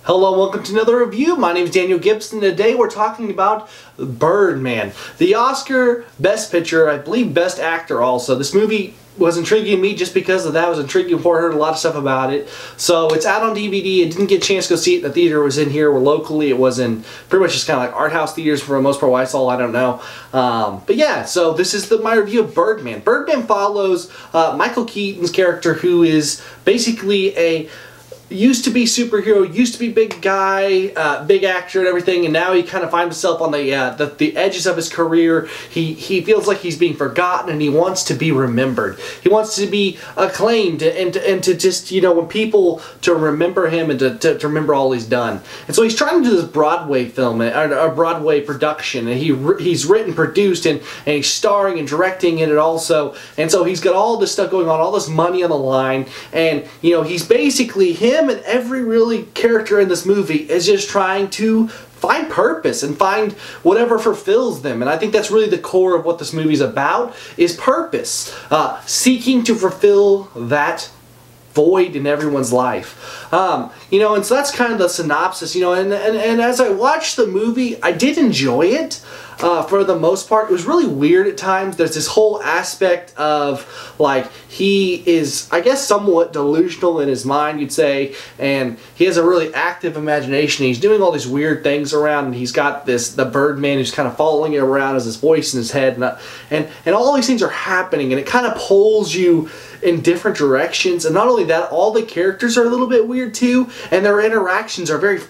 Hello, welcome to another review. My name is Daniel Gibson. Today we're talking about Birdman, the Oscar Best Picture, I believe Best Actor also. This movie was intriguing me just because of that. It was intriguing for her, a lot of stuff about it. So it's out on DVD. I didn't get a chance to go see it in the theater. It was in here, where locally it was in pretty much just kind of like art house theaters for the most part. Why I saw, I don't know. But yeah, so this is my review of Birdman. Birdman follows Michael Keaton's character, who is basically a used to be superhero, used to be big guy, big actor and everything, and now he kind of finds himself on the edges of his career. He feels like he's being forgotten, and he wants to be remembered. He wants to be acclaimed, and to just, you know, when people to remember him and to remember all he's done. And so he's trying to do this Broadway film, a Broadway production, and he's written, produced, and he's starring and directing in it also. And so he's got all this stuff going on, all this money on the line, and you know, he's basically him. And every really character in this movie is just trying to find purpose and find whatever fulfills them. And I think that's really the core of what this movie's about, is purpose. Seeking to fulfill that void in everyone's life. You know, and so that's kind of the synopsis, you know, and as I watched the movie, I did enjoy it. For the most part. It was really weird at times. There's this whole aspect of, like, he is, I guess, somewhat delusional in his mind, you'd say, and he has a really active imagination. He's doing all these weird things around, and he's got the Birdman who's kind of following it around as his voice in his head, and all these things are happening, and it kind of pulls you in different directions. And not only that, all the characters are a little bit weird too, and their interactions are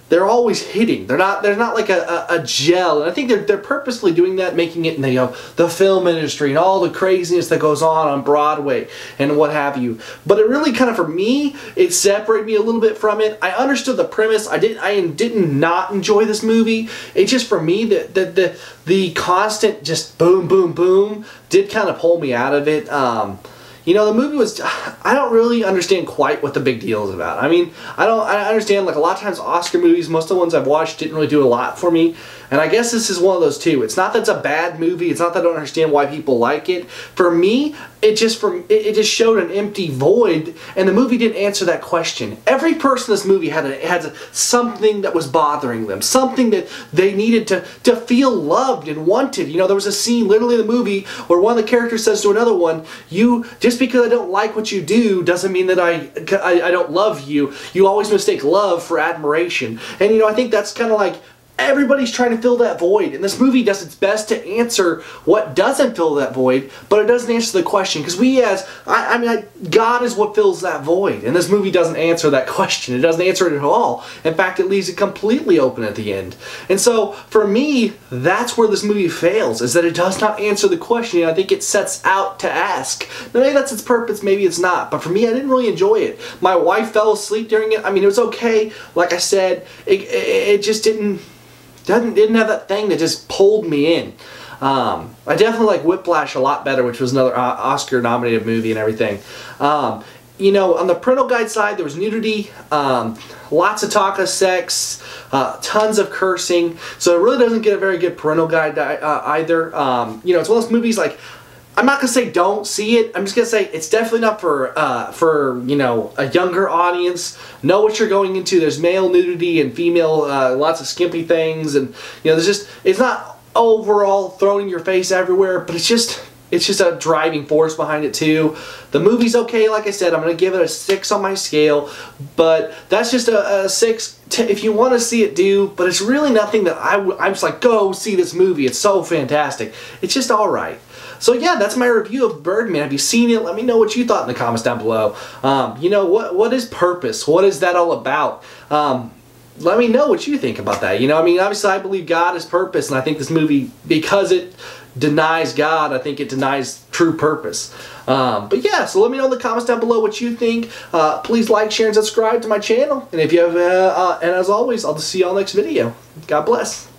they're always hitting. They're not like a gel, and I think they're purposely doing that, making it in the film industry and all the craziness that goes on Broadway and what have you. But it really kind of, for me, it separated me a little bit from it. I understood the premise. I didn't not enjoy this movie. It just, for me, the constant just boom, boom, boom did kind of pull me out of it. You know, the movie was, I don't really understand quite what the big deal is about. I mean, I understand, like, a lot of times Oscar movies, most of the ones I've watched didn't really do a lot for me. And I guess this is one of those too. It's not that it's a bad movie. It's not that I don't understand why people like it. For me, it just showed an empty void, and the movie didn't answer that question. Every person in this movie had something that was bothering them, something that they needed to feel loved and wanted. You know, there was a scene literally in the movie where one of the characters says to another one, just because I don't like what you do doesn't mean that I don't love you. You always mistake love for admiration. And you know, I think that's kind of like, everybody's trying to fill that void, and this movie does its best to answer what doesn't fill that void, but it doesn't answer the question, because God is what fills that void, and this movie doesn't answer that question. It doesn't answer it at all. In fact, it leaves it completely open at the end. And so, for me, that's where this movie fails, is that it does not answer the question, and I think it sets out to ask. Now, maybe that's its purpose, maybe it's not, but for me, I didn't really enjoy it. My wife fell asleep during it. I mean, it was okay. Like I said, it just didn't have that thing that just pulled me in. I definitely like Whiplash a lot better, which was another Oscar-nominated movie and everything. You know, on the parental guide side, there was nudity, lots of talk of sex, tons of cursing, so it really doesn't get a very good parental guide either. You know, it's one of those movies, like, I'm not going to say don't see it. I'm just going to say it's definitely not for you know, a younger audience. Know what you're going into. There's male nudity and female, lots of skimpy things, and you know, it's not overall thrown in your face everywhere, but it's just a driving force behind it too. The movie's okay, like I said. I'm going to give it a 6 on my scale, but that's just a 6. If you want to see it, do, but it's really nothing that I'm just like, go see this movie. It's so fantastic. It's just alright. So yeah, that's my review of Birdman. Have you seen it? Let me know what you thought in the comments down below. You know, what is purpose? What is that all about? Let me know what you think about that. You know, I mean, obviously I believe God is purpose, and I think this movie, because it denies God, I think it denies true purpose. But yeah, so let me know in the comments down below what you think. Please like, share, and subscribe to my channel. And if you have, and as always, I'll just see y'all next video. God bless.